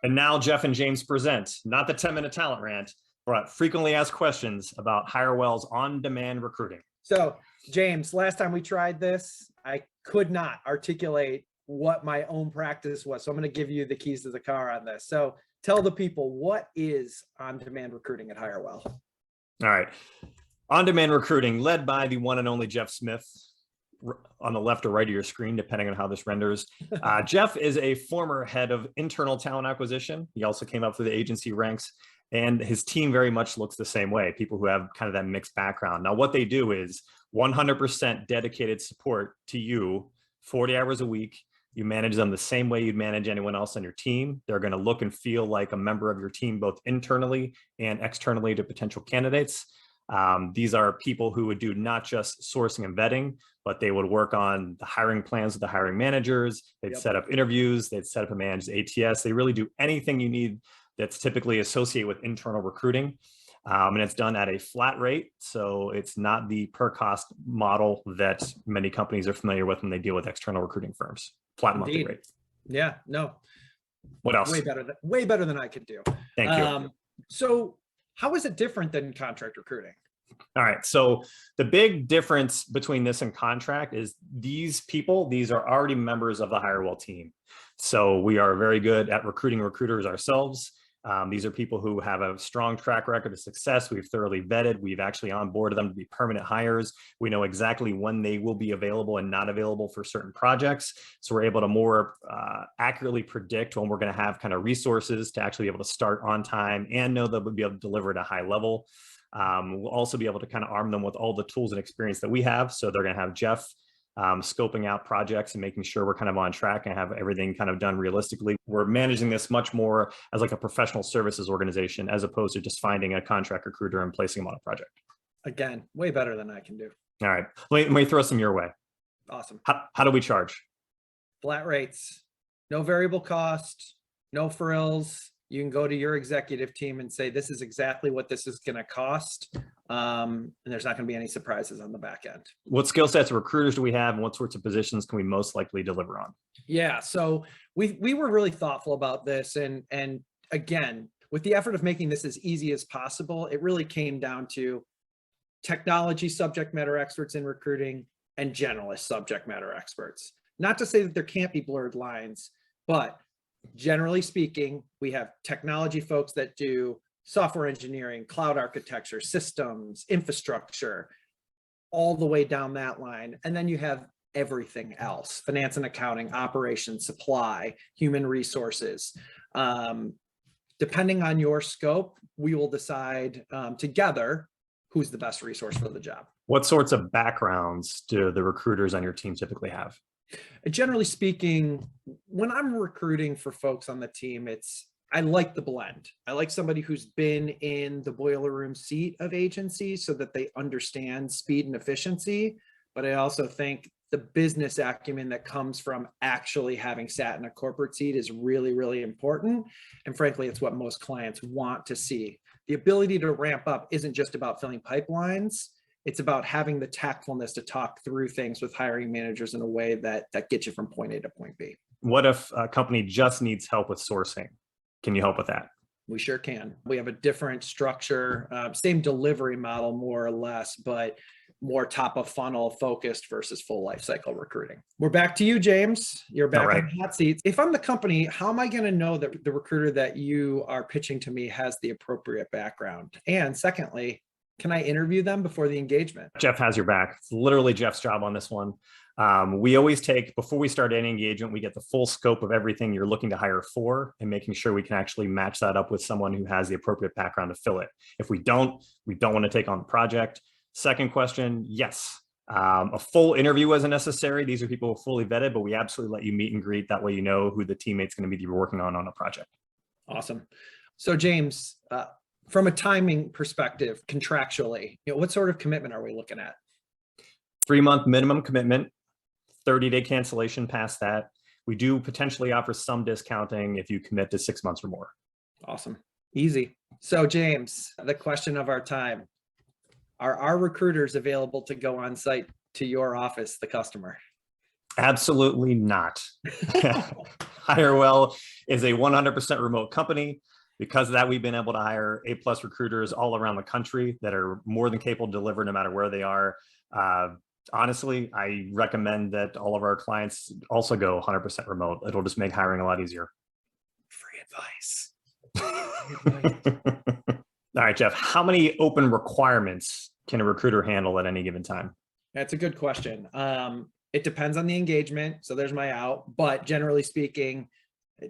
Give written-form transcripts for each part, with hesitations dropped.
And now Jeff and James present, not the 10-minute talent rant, but frequently asked questions about Hirewell's on-demand recruiting. So James, last time we tried this, I could not articulate what my own practice was. So I'm going to give you the keys to the car on this. So tell the people, what is on-demand recruiting at Hirewell? All right. On-demand recruiting, led by the one and only Jeff Smith, on the left or right of your screen, depending on how this renders. Jeff is a former head of internal talent acquisition. He also came up through the agency ranks, and his team very much looks the same way. People who have kind of that mixed background. Now, what they do is 100% dedicated support to you, 40 hours a week. You manage them the same way you'd manage anyone else on your team. They're going to look and feel like a member of your team, both internally and externally to potential candidates. These are people who would do not just sourcing and vetting, but they would work on the hiring plans with the hiring managers. They'd set up interviews. They'd set up and manage the ATS. They really do anything you need that's typically associated with internal recruiting. And it's done at a flat rate. So it's not the per cost model that many companies are familiar with when they deal with external recruiting firms. Flat monthly rate. Yeah, no. What else? Way better than I could do. Thank you. So how is it different than contract recruiting? All right. So the big difference between this and contract is these people, these are already members of the Hirewell team. So we are very good at recruiting recruiters ourselves. These are people who have a strong track record of success. We've thoroughly vetted. We've actually onboarded them to be permanent hires. We know exactly when they will be available and not available for certain projects. So we're able to more accurately predict when we're going to have kind of resources to actually be able to start on time and know that we'll be able to deliver at a high level. We'll also be able to kind of arm them with all the tools and experience that we have. So they're going to have Jeff scoping out projects and making sure we're kind of on track and have everything kind of done realistically. We're managing this much more as like a professional services organization, as opposed to just finding a contract recruiter and placing them on a project. Again, way better than I can do. All right. Let me throw some your way. Awesome. How do we charge? Flat rates, no variable cost, no frills. You can go to your executive team and say, this is exactly what this is going to cost. And there's not going to be any surprises on the back end. What skill sets of recruiters do we have, and what sorts of positions can we most likely deliver on? Yeah, so we were really thoughtful about this. And again, with the effort of making this as easy as possible, it really came down to technology subject matter experts in recruiting and generalist subject matter experts. Not to say that there can't be blurred lines, but generally speaking, we have technology folks that do software engineering, cloud architecture, systems, infrastructure, all the way down that line. And then you have everything else: finance and accounting, operations, supply, human resources. Depending on your scope, we will decide together who's the best resource for the job. What sorts of backgrounds do the recruiters on your team typically have? Generally speaking, when I'm recruiting for folks on the team, I like the blend. I like somebody who's been in the boiler room seat of agencies so that they understand speed and efficiency. But I also think the business acumen that comes from actually having sat in a corporate seat is really, really important. And frankly, it's what most clients want to see. The ability to ramp up isn't just about filling pipelines. It's about having the tactfulness to talk through things with hiring managers in a way that gets you from point A to point B. What if a company just needs help with sourcing? Can you help with that? We sure can. We have a different structure, same delivery model, more or less, but more top of funnel focused versus full life cycle recruiting. We're back to you, James. You're back on the hot seat. If I'm the company, how am I going to know that the recruiter that you are pitching to me has the appropriate background? And secondly, can I interview them before the engagement? Jeff has your back. It's literally Jeff's job on this one. We always take, before we start any engagement, we get the full scope of everything you're looking to hire for and making sure we can actually match that up with someone who has the appropriate background to fill it. If we don't want to take on the project. Second question, yes. A full interview wasn't necessary. These are people who are fully vetted, but we absolutely let you meet and greet. That way you know who the teammate's going to be you're working on a project. Awesome. So James, from a timing perspective, contractually, what sort of commitment are we looking at? 3-month minimum commitment, 30-day cancellation past that. We do potentially offer some discounting if you commit to 6 months or more. Awesome. Easy. So James, the question of our time: are our recruiters available to go on site to your office, the customer? Absolutely not. Hirewell is a 100% remote company. Because of that, we've been able to hire A+ recruiters all around the country that are more than capable to deliver no matter where they are. Honestly, I recommend that all of our clients also go 100% remote. It'll just make hiring a lot easier. Free advice. All right, Jeff, how many open requirements can a recruiter handle at any given time? That's a good question. It depends on the engagement. So there's my out, but generally speaking,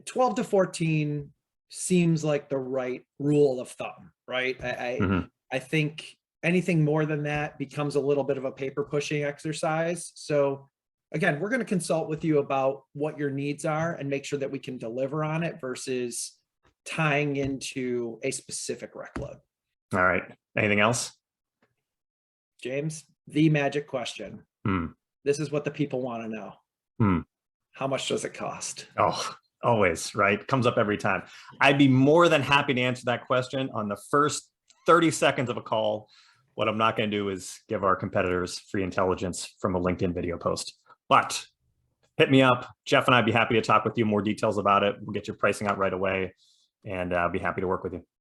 12 to 14 seems like the right rule of thumb, right? I think anything more than that becomes a little bit of a paper pushing exercise. So again, we're going to consult with you about what your needs are and make sure that we can deliver on it versus tying into a specific rec load. All right. Anything else? James, the magic question. This is what the people want to know. How much does it cost? Oh, always, right? Comes up every time. I'd be more than happy to answer that question on the first 30 seconds of a call. What I'm not going to do is give our competitors free intelligence from a LinkedIn video post. But hit me up. Jeff and I'd be happy to talk with you more details about it. We'll get your pricing out right away, and I'll be happy to work with you.